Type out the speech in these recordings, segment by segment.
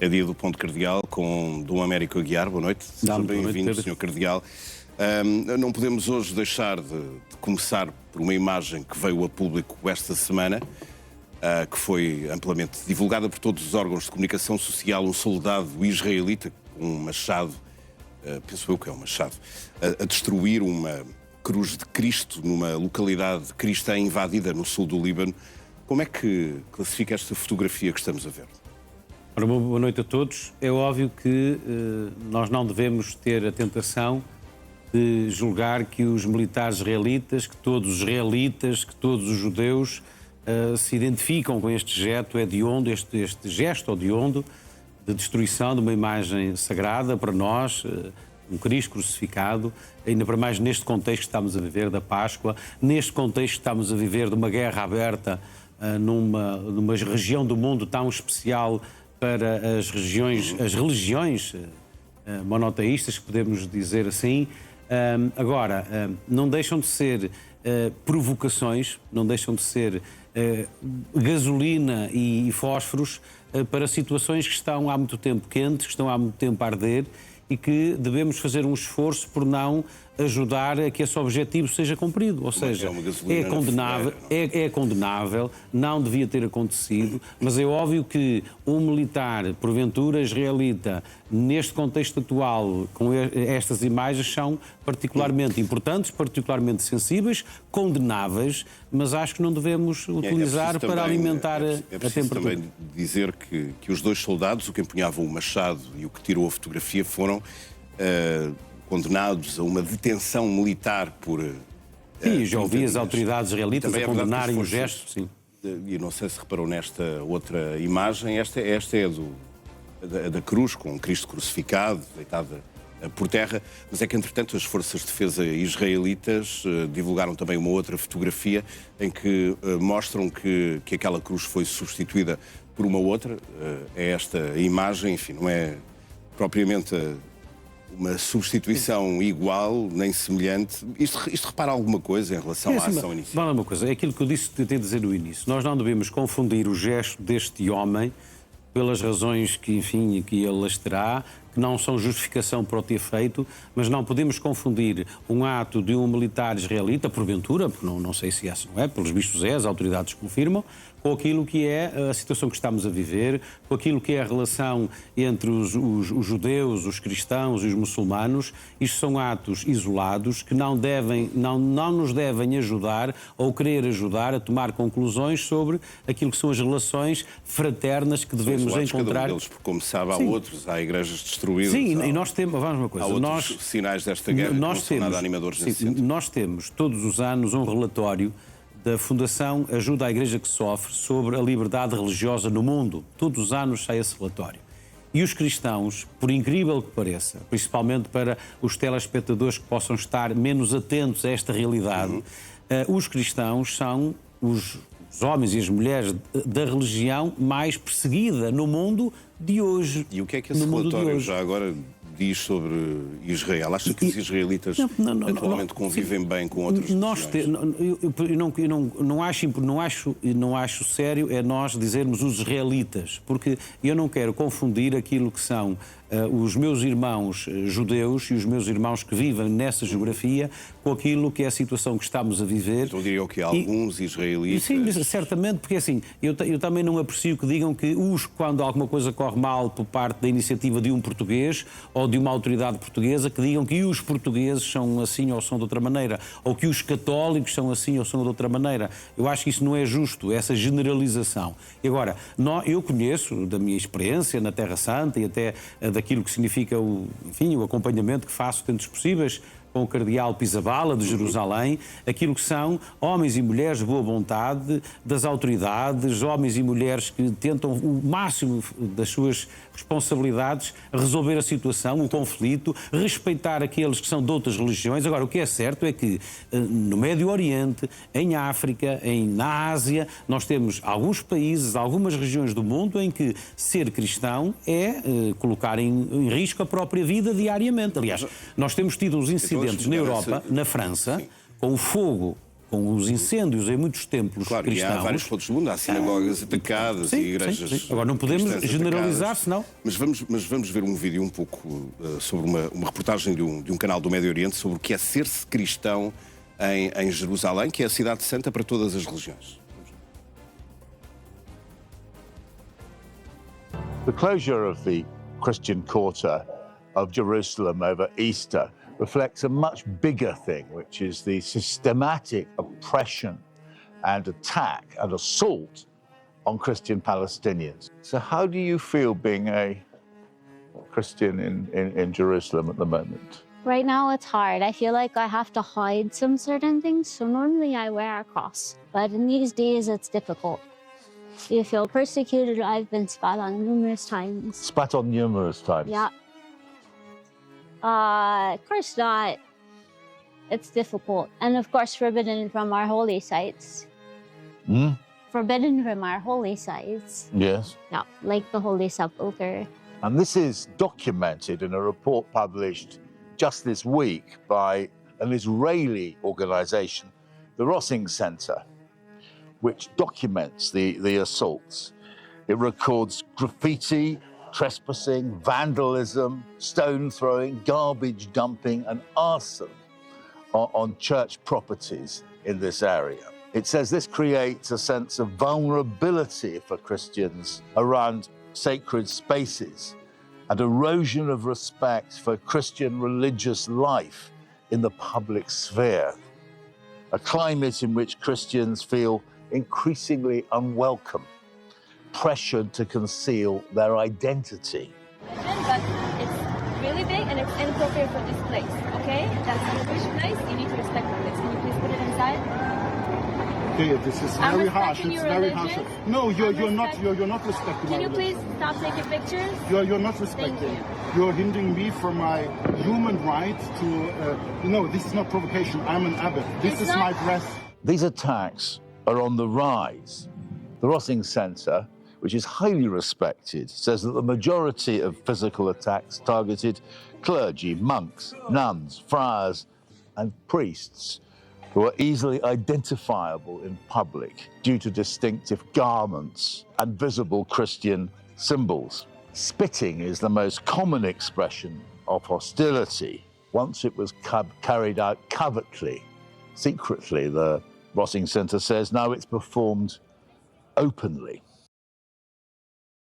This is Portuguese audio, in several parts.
É dia do Ponto Cardeal com Dom Américo Aguiar. Boa noite. Seja bem-vindo, Sr. Cardeal. Não podemos hoje deixar de começar por uma imagem que veio a público esta semana, que foi amplamente divulgada por todos os órgãos de comunicação social, um soldado israelita com um machado, penso eu que é um machado, a destruir uma cruz de Cristo numa localidade cristã invadida no sul do Líbano. Como é que classifica esta fotografia que estamos a ver? Ora, boa noite a todos. É óbvio que nós não devemos ter a tentação de julgar que os militares israelitas, que todos os judeus se identificam com este gesto hediondo, este gesto hediondo de destruição de uma imagem sagrada para nós, um Cristo crucificado, ainda para mais neste contexto que estamos a viver da Páscoa, neste contexto que estamos a viver de uma guerra aberta numa região do mundo tão especial para as religiões monoteístas, que podemos dizer assim. Agora, não deixam de ser provocações, não deixam de ser gasolina e fósforos para situações que estão há muito tempo quentes, que estão há muito tempo a arder e que devemos fazer um esforço por não ajudar a que esse objetivo seja cumprido. Ou seja, é condenável, não devia ter acontecido, mas é óbvio que um militar, porventura israelita, neste contexto atual, com estas imagens, são particularmente importantes, particularmente sensíveis, condenáveis, mas acho que não devemos utilizar para alimentar a temperatura. É preciso também dizer que os dois soldados, o que empunhavam o machado e o que tirou a fotografia, foram condenados a uma detenção militar por... Sim, já ouvi as autoridades israelitas a condenarem o gesto, sim. E não sei se reparou nesta outra imagem, esta é da cruz, com Cristo crucificado, deitada por terra, mas é que, entretanto, as forças de defesa israelitas divulgaram também uma outra fotografia em que mostram que aquela cruz foi substituída por uma outra. É esta imagem, enfim, não é propriamente uma substituição igual, nem semelhante. Isto repara alguma coisa em relação à ação inicial? Vale uma coisa, é aquilo que eu tentei dizer no início. Nós não devemos confundir o gesto deste homem, pelas razões que, enfim, que ele as terá, que não são justificação para o ter feito, mas não podemos confundir um ato de um militar israelita, porventura, porque não sei se essa não é, pelos vistos as autoridades confirmam, com aquilo que é a situação que estamos a viver, com aquilo que é a relação entre os judeus, os cristãos e os muçulmanos. Isto são atos isolados que não nos devem ajudar ou querer ajudar a tomar conclusões sobre aquilo que são as relações fraternas que devemos encontrar. Cada um deles, porque, como sabe, há outros, há igrejas destruídas. Sim, e nós temos, vamos uma coisa, há outros sinais desta guerra que não são nada animadores nesse sentido. Nós temos todos os anos um relatório da Fundação Ajuda à Igreja que Sofre sobre a liberdade religiosa no mundo. Todos os anos sai esse relatório. E os cristãos, por incrível que pareça, principalmente para os telespectadores que possam estar menos atentos a esta realidade, os cristãos são os homens e as mulheres da religião mais perseguida no mundo de hoje. E o que é que esse relatório já agora diz sobre Israel? Acha que os israelitas atualmente convivem bem com outras não acho sério é nós dizermos os israelitas, porque eu não quero confundir aquilo que são os meus irmãos judeus e os meus irmãos que vivem nessa geografia com aquilo que é a situação que estamos a viver. Então diria que há alguns israelitas... Sim, certamente, porque assim, eu também não aprecio que digam que quando alguma coisa corre mal por parte da iniciativa de um português ou de uma autoridade portuguesa, que digam que os portugueses são assim ou são de outra maneira, ou que os católicos são assim ou são de outra maneira. Eu acho que isso não é justo, essa generalização. E agora, eu conheço da minha experiência na Terra Santa e até daquilo que significa o acompanhamento que faço tantos possíveis com o cardeal Pizzaballa de Jerusalém, aquilo que são homens e mulheres de boa vontade das autoridades, homens e mulheres que tentam o máximo das suas responsabilidades resolver a situação, o conflito, respeitar aqueles que são de outras religiões. Agora, o que é certo é que no Médio Oriente, em África, na Ásia, nós temos alguns países, algumas regiões do mundo em que ser cristão é colocar em risco a própria vida diariamente. Aliás, nós temos tido uns incidentes na Europa, na França, com o fogo com os incêndios em muitos templos claro, cristãos. E há vários pontos do mundo, há sinagogas atacadas e igrejas. Sim. Agora não podemos generalizar, senão. Mas vamos ver um vídeo um pouco sobre uma reportagem de um canal do Médio Oriente sobre o que é ser-se cristão em Jerusalém, que é a cidade santa para todas as religiões. The closure of the Christian quarter of Jerusalem over Easter reflects a much bigger thing, which is the systematic oppression and attack and assault on Christian Palestinians. So how do you feel being a Christian in Jerusalem at the moment? Right now it's hard. I feel like I have to hide some certain things. So normally I wear a cross, but in these days it's difficult. You feel persecuted. I've been spat on numerous times. Spat on numerous times? Yeah. Of course not. It's difficult. And of course forbidden from our holy sites. Forbidden from our holy sites. Yes. Yeah, like the Holy Sepulchre. And this is documented in a report published just this week by an Israeli organization, the Rossing Center, which documents the assaults. It records graffiti, trespassing, vandalism, stone throwing, garbage dumping, and arson on church properties in this area. It says this creates a sense of vulnerability for Christians around sacred spaces and erosion of respect for Christian religious life in the public sphere. A climate in which Christians feel increasingly unwelcome, pressured to conceal their identity. But it's really big and it's inappropriate for this place, okay? That's a Jewish place, you need to respect the place. Can you please put it inside? Okay, this is very harsh. It's your very harsh. religion. No, you're not respecting Can my you please religion. stop taking pictures? You're not respecting. You're hindering me from my human right to. No, this is not provocation. I'm an abbot. This It's is not- my dress. These attacks are on the rise. The Rossing Center, which is highly respected, says that the majority of physical attacks targeted clergy, monks, nuns, friars, and priests who are easily identifiable in public due to distinctive garments and visible Christian symbols. Spitting is the most common expression of hostility. Once it was carried out covertly, secretly, the Rossing Center says. Now it's performed openly.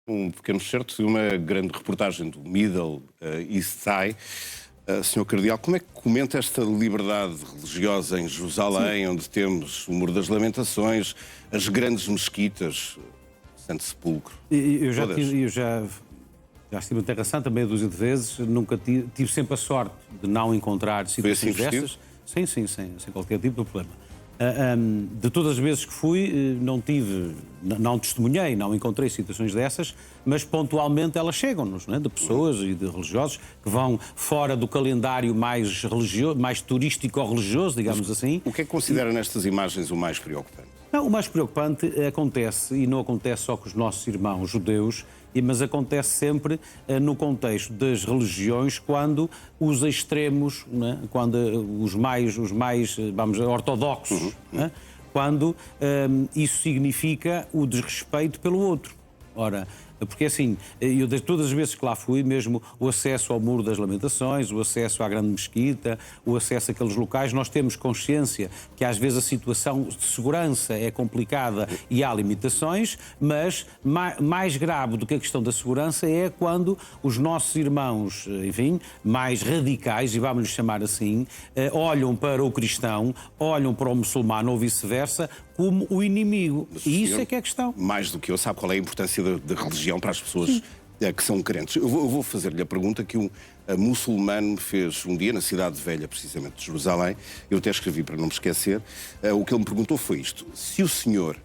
Pequeno excerto de uma grande reportagem do Middle East Side. Senhor Cardeal, como é que comenta esta liberdade religiosa em Jerusalém, onde temos o Muro das Lamentações, as grandes mesquitas, Santo Sepulcro? Eu já estive na Terra Santa meia dúzia de vezes, nunca tive sempre a sorte de não encontrar situações destas. Sim, sem qualquer tipo de problema. De todas as vezes que fui, não testemunhei, não encontrei situações dessas, mas pontualmente elas chegam-nos, não é? De pessoas e de religiosos que vão fora do calendário mais religioso, mais turístico ou religioso, digamos assim. O que é que considera nestas imagens o mais preocupante? Não, o mais preocupante acontece, e não acontece só com os nossos irmãos judeus, mas acontece sempre no contexto das religiões, quando os extremos, né, quando os mais vamos, ortodoxos, né, quando isso significa o desrespeito pelo outro. Ora, porque assim, eu de todas as vezes que lá fui, mesmo o acesso ao Muro das Lamentações, o acesso à Grande Mesquita, o acesso àqueles locais, nós temos consciência que às vezes a situação de segurança é complicada e há limitações, mas mais grave do que a questão da segurança é quando os nossos irmãos, enfim, mais radicais, e vamos-lhes chamar assim, olham para o cristão, olham para o muçulmano ou vice-versa, como o inimigo. E isso é que é a questão. Mais do que eu, sabe qual é a importância da religião para as pessoas que são crentes? Eu vou fazer-lhe a pergunta que um muçulmano me fez um dia na cidade velha, precisamente de Jerusalém. Eu até escrevi para não me esquecer. O que ele me perguntou foi isto: se o senhor,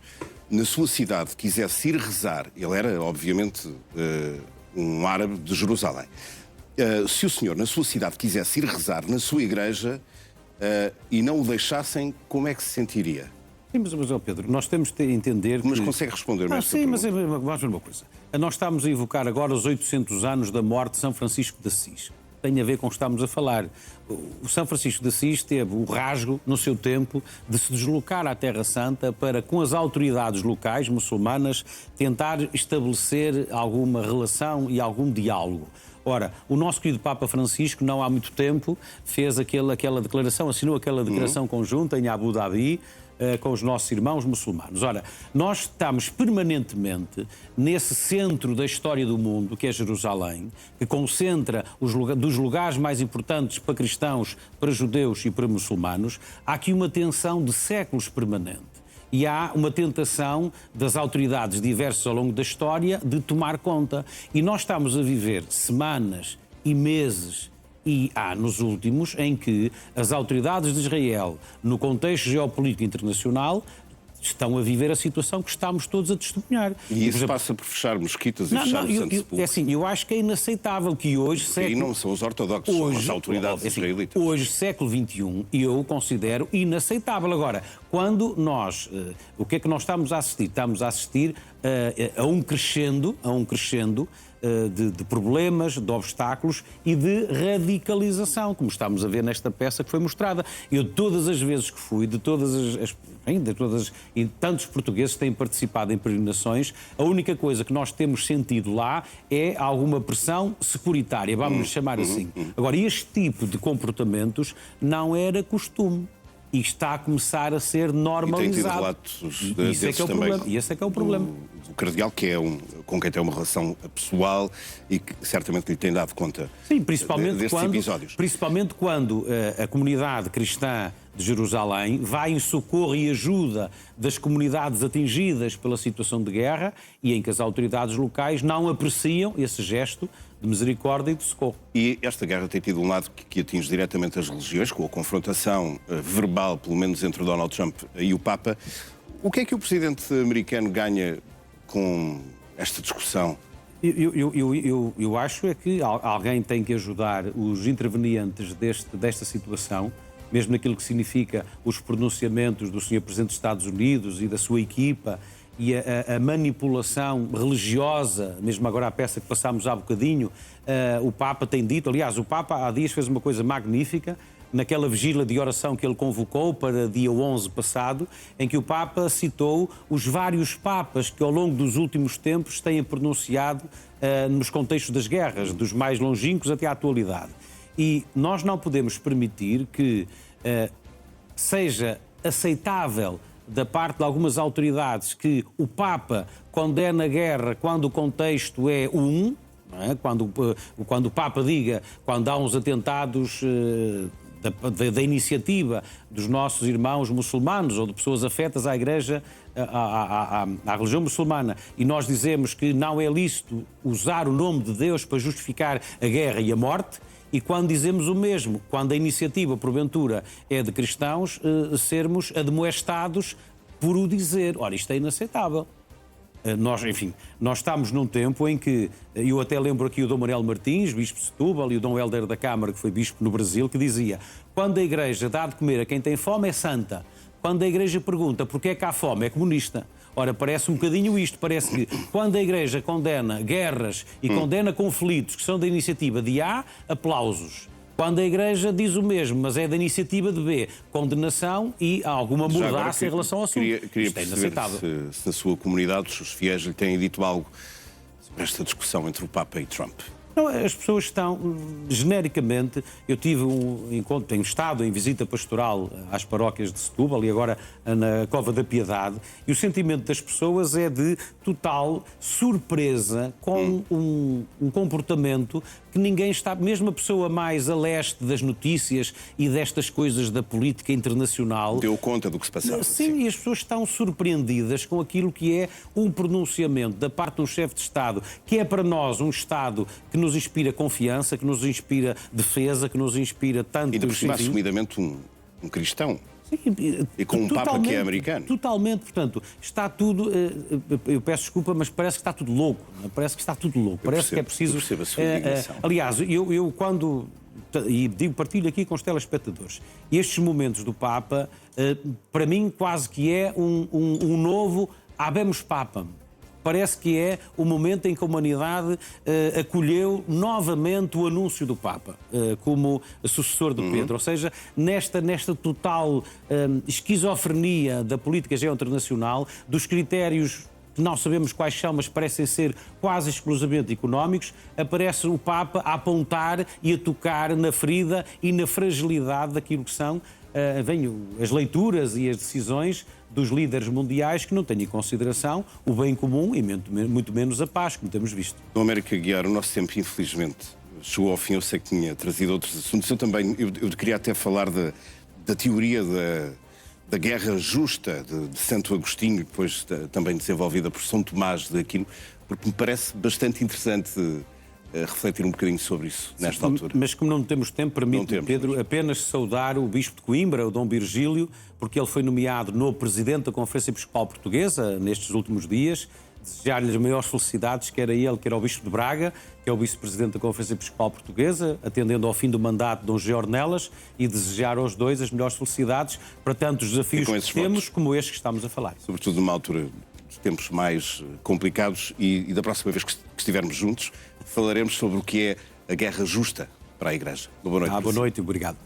na sua cidade, quisesse ir rezar, ele era, obviamente, um árabe de Jerusalém, se o senhor, na sua cidade, quisesse ir rezar na sua igreja e não o deixassem, como é que se sentiria? Sim, mas Pedro, nós temos de entender que... Mas consegue responder-me esta sim, pergunta? mas vamos ver uma coisa. Nós estamos a evocar agora os 800 anos da morte de São Francisco de Assis. tem a ver com o que estamos a falar. O São Francisco de Assis teve o rasgo, no seu tempo, de se deslocar à Terra Santa para, com as autoridades locais muçulmanas, tentar estabelecer alguma relação e algum diálogo. Ora, o nosso querido Papa Francisco, não há muito tempo, fez aquela declaração, assinou aquela declaração conjunta em Abu Dhabi, com os nossos irmãos muçulmanos. Ora, nós estamos permanentemente nesse centro da história do mundo, que é Jerusalém, que concentra dos lugares mais importantes para cristãos, para judeus e para muçulmanos. Há aqui uma tensão de séculos permanente. E há uma tentação das autoridades diversas ao longo da história de tomar conta. E nós estamos a viver semanas e meses e há nos últimos em que as autoridades de Israel, no contexto geopolítico internacional, estão a viver a situação que estamos todos a testemunhar. E isso passa por fechar mesquitas e fechar o Santo Sepulcro. É assim, eu acho que é inaceitável que hoje... E não são os ortodoxos, são as autoridades israelitas. Hoje, século XXI, eu considero inaceitável. Agora, quando nós... o que é que nós estamos a assistir? Estamos a assistir a um crescendo de problemas, de obstáculos e de radicalização, como estamos a ver nesta peça que foi mostrada. Eu, todas as vezes que fui, e tantos portugueses têm participado em peregrinações, a única coisa que nós temos sentido lá é alguma pressão securitária, vamos chamar assim. Agora, este tipo de comportamentos não era costume. E está a começar a ser normalizado. E tem tido relatos desses também. E esse é que é o problema. O cardeal, que é com quem tem uma relação pessoal e que certamente lhe tem dado conta. Sim, principalmente destes episódios. Principalmente quando a comunidade cristã de Jerusalém vai em socorro e ajuda das comunidades atingidas pela situação de guerra e em que as autoridades locais não apreciam esse gesto de misericórdia e de socorro. E esta guerra tem tido um lado que atinge diretamente as religiões, com a confrontação verbal, pelo menos entre Donald Trump e o Papa. O que é que o presidente americano ganha com esta discussão? Eu acho é que alguém tem que ajudar os intervenientes desta situação, mesmo naquilo que significa os pronunciamentos do Sr. Presidente dos Estados Unidos e da sua equipa, e a manipulação religiosa, mesmo agora a peça que passámos há bocadinho, o Papa tem dito, aliás, o Papa há dias fez uma coisa magnífica, naquela vigília de oração que ele convocou para dia 11 passado, em que o Papa citou os vários papas que ao longo dos últimos tempos têm pronunciado nos contextos das guerras, dos mais longínquos até à atualidade. E nós não podemos permitir que seja aceitável da parte de algumas autoridades que o Papa condena a guerra quando o contexto é não é? Quando o Papa diga, quando há uns atentados da iniciativa dos nossos irmãos muçulmanos ou de pessoas afetas à Igreja, à religião muçulmana, e nós dizemos que não é lícito usar o nome de Deus para justificar a guerra e a morte, e quando dizemos o mesmo, quando a iniciativa, porventura, é de cristãos, sermos admoestados por o dizer. Ora, isto é inaceitável. Nós estamos num tempo em que, eu até lembro aqui o Dom Manuel Martins, bispo de Setúbal, e o Dom Helder da Câmara, que foi bispo no Brasil, que dizia: quando a Igreja dá de comer a quem tem fome é santa. Quando a Igreja pergunta porquê é que há fome, é comunista. Ora, parece um bocadinho isto. Parece que quando a Igreja condena guerras e condena conflitos que são da iniciativa de A, aplausos. Quando a Igreja diz o mesmo, mas é da iniciativa de B, condenação e há alguma mudança em relação ao assunto. Queria perceber se na sua comunidade os fiéis lhe têm dito algo sobre esta discussão entre o Papa e Trump. Não, as pessoas estão, genericamente, eu tive um encontro, tenho estado em visita pastoral às paróquias de Setúbal e agora na Cova da Piedade, e o sentimento das pessoas é de total surpresa com um comportamento que ninguém está, mesmo a pessoa mais a leste das notícias e destas coisas da política internacional... Deu conta do que se passava. Sim, e as pessoas estão surpreendidas com aquilo que é um pronunciamento da parte de um chefe de Estado, que é para nós um Estado que nos inspira confiança, que nos inspira defesa, que nos inspira tanto... E de por cima, assumidamente, um cristão. Sim, e com um Papa que é americano. Totalmente, portanto, está tudo... Eu peço desculpa, mas parece que está tudo louco. Parece que está tudo louco. Parece que é preciso... Eu percebo a sua indignação. Aliás, eu quando... E digo, partilho aqui com os telespectadores. Estes momentos do Papa, para mim, quase que é um novo Habemus Papam. parece que é o momento em que a humanidade acolheu novamente o anúncio do Papa como sucessor de Pedro. Ou seja, nesta total esquizofrenia da política geointernacional, dos critérios que não sabemos quais são, mas parecem ser quase exclusivamente económicos, aparece o Papa a apontar e a tocar na ferida e na fragilidade daquilo que são as leituras e as decisões dos líderes mundiais que não têm em consideração o bem comum e muito menos a paz, como temos visto. Dom Américo Aguiar, o nosso tempo, infelizmente, chegou ao fim. Eu sei que tinha trazido outros assuntos. Eu queria até falar da teoria da guerra justa de Santo Agostinho, depois também desenvolvida por São Tomás de Aquino, porque me parece bastante interessante refletir um bocadinho sobre isso nesta altura. Mas como não temos tempo, permite-me, Pedro, apenas saudar o Bispo de Coimbra, o Dom Virgílio, porque ele foi nomeado novo Presidente da Conferência Episcopal Portuguesa nestes últimos dias. Desejar-lhe as maiores felicidades, quer a ele, quer ao Bispo de Braga, que é o Vice-Presidente da Conferência Episcopal Portuguesa, atendendo ao fim do mandato de Dom José Ornelas, e desejar aos dois as melhores felicidades para tantos desafios que temos, como este que estamos a falar. Sobretudo numa altura dos tempos mais complicados, e da próxima vez que estivermos juntos, falaremos sobre o que é a guerra justa para a Igreja. Boa noite. Boa noite e obrigado.